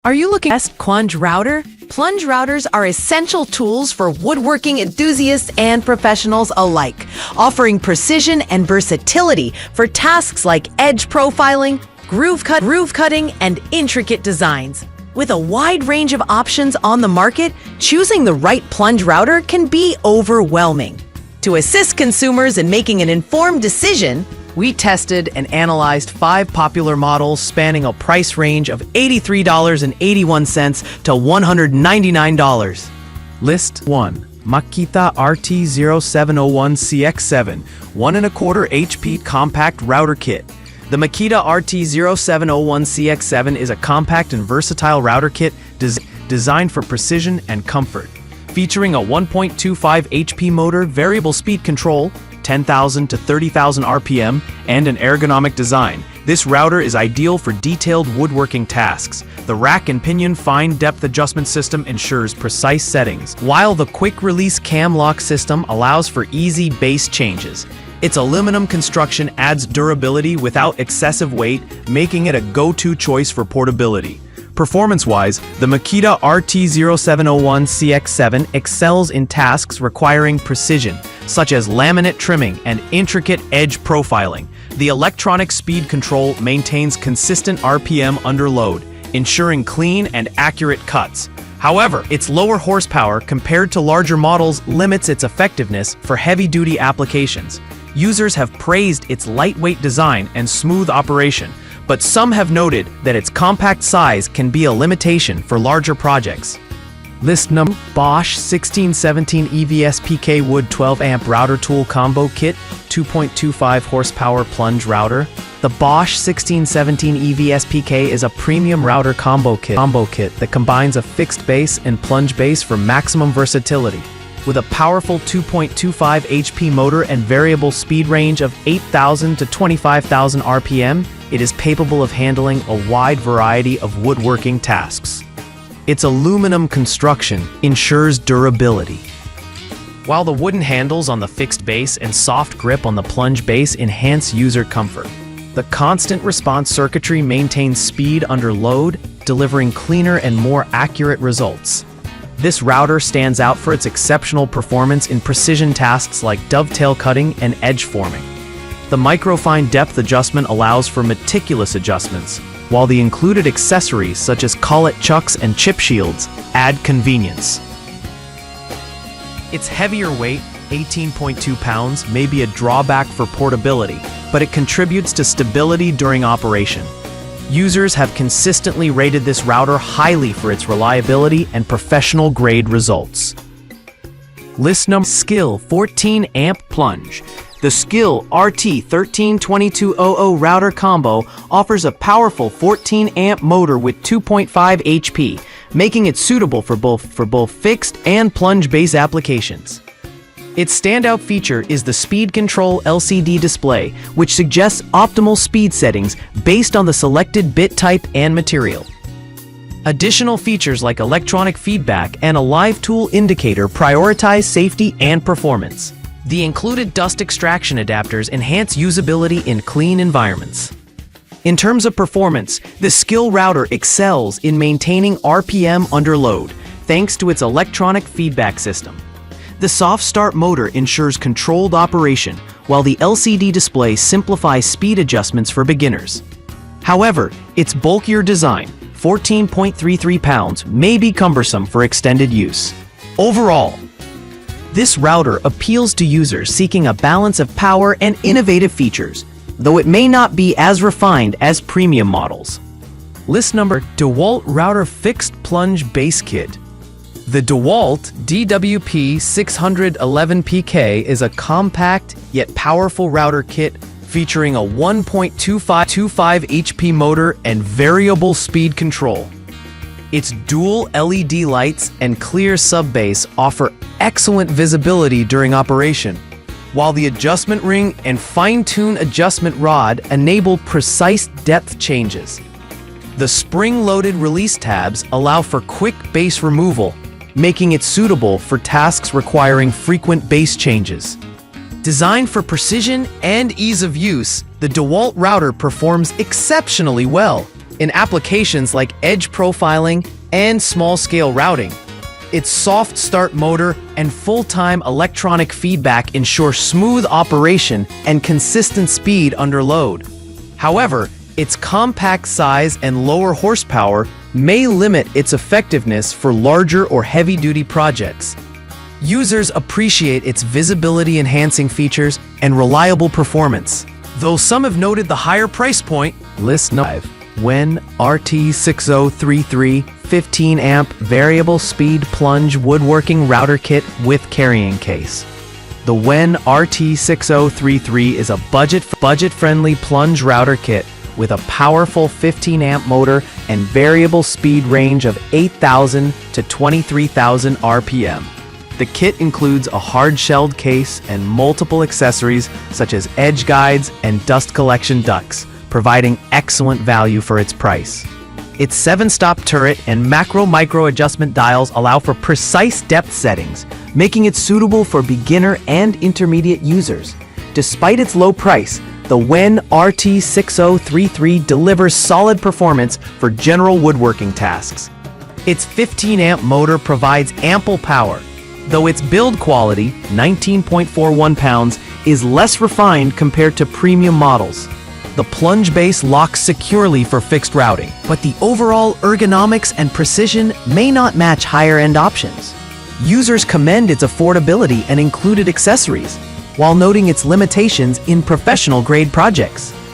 Are you looking at Plunge Router? Plunge routers are essential tools for woodworking enthusiasts and professionals alike, offering precision and versatility for tasks like edge profiling, groove cutting, and intricate designs. With a wide range of options on the market, choosing the right plunge router can be overwhelming. To assist consumers in making an informed decision, we tested and analyzed 5 popular models spanning a price range of $83.81 to $199. List 1. Makita RT071 CX7 1¼ HP Compact Router Kit. The Makita RT071 CX7 is a compact and versatile router kit designed for precision and comfort. Featuring a 1.25 HP motor, variable speed control, 10,000 to 30,000 RPM, and an ergonomic design, this router is ideal for detailed woodworking tasks. The rack and pinion fine depth adjustment system ensures precise settings, while the quick release cam lock system allows for easy base changes. Its aluminum construction adds durability without excessive weight, making it a go-to choice for portability. Performance-wise, the Makita RT071 CX7 excels in tasks requiring precision, such as laminate trimming and intricate edge profiling. The electronic speed control maintains consistent RPM under load, ensuring clean and accurate cuts. However, its lower horsepower compared to larger models limits its effectiveness for heavy-duty applications. Users have praised its lightweight design and smooth operation, but some have noted that its compact size can be a limitation for larger projects. List number: Bosch 1617 EVSPK Wood 12 Amp Router Tool Combo Kit 2.25 Horsepower Plunge Router. The Bosch 1617 EVSPK is a premium router combo kit that combines a fixed base and plunge base for maximum versatility. With a powerful 2.25 HP motor and variable speed range of 8,000 to 25,000 RPM, it is capable of handling a wide variety of woodworking tasks. Its aluminum construction ensures durability, while the wooden handles on the fixed base and soft grip on the plunge base enhance user comfort. The constant response circuitry maintains speed under load, delivering cleaner and more accurate results. This router stands out for its exceptional performance in precision tasks like dovetail cutting and edge forming. The microfine depth adjustment allows for meticulous adjustments, while the included accessories such as collet chucks and chip shields add convenience. Its heavier weight, 18.2 pounds, may be a drawback for portability, but it contributes to stability during operation. Users have consistently rated this router highly for its reliability and professional-grade results. List number: Skill 14 Amp Plunge. The Skill RT13200 Router Combo offers a powerful 14 amp motor with 2.5 HP, making it suitable for both fixed and plunge base applications. Its standout feature is the speed control LCD display, which suggests optimal speed settings based on the selected bit type and material. Additional features like electronic feedback and a live tool indicator prioritize safety and performance. The included dust extraction adapters enhance usability in clean environments. In terms of performance, the Skill router excels in maintaining RPM under load, thanks to its electronic feedback system. The soft start motor ensures controlled operation, while the LCD display simplifies speed adjustments for beginners. However, its bulkier design, 14.33 pounds, may be cumbersome for extended use. Overall, this router appeals to users seeking a balance of power and innovative features, though it may not be as refined as premium models. List number: DeWalt Router Fixed Plunge Base Kit. The DeWalt DWP611PK is a compact yet powerful router kit featuring a 1.25 HP motor and variable speed control. Its dual LED lights and clear subbase offer excellent visibility during operation, while the adjustment ring and fine-tune adjustment rod enable precise depth changes. The spring-loaded release tabs allow for quick base removal, making it suitable for tasks requiring frequent base changes. Designed for precision and ease of use, the DeWalt router performs exceptionally well. in applications like edge profiling and small-scale routing. Its soft start motor and full-time electronic feedback ensure smooth operation and consistent speed under load. However, its compact size and lower horsepower may limit its effectiveness for larger or heavy-duty projects. Users appreciate its visibility-enhancing features and reliable performance, though some have noted the higher price point. List 5. WEN RT6033 15-amp variable speed plunge woodworking router kit with carrying case. The WEN RT6033 is a budget-friendly plunge router kit with a powerful 15-amp motor and variable speed range of 8,000 to 23,000 RPM. The kit includes a hard-shelled case and multiple accessories such as edge guides and dust collection ducts, providing excellent value for its price. Its 7-stop turret and macro-micro adjustment dials allow for precise depth settings, making it suitable for beginner and intermediate users. Despite its low price, the WEN RT6033 delivers solid performance for general woodworking tasks. Its 15-amp motor provides ample power, though its build quality, 19.41 pounds, is less refined compared to premium models. The plunge base locks securely for fixed routing, but the overall ergonomics and precision may not match higher-end options. Users commend its affordability and included accessories, while noting its limitations in professional-grade projects.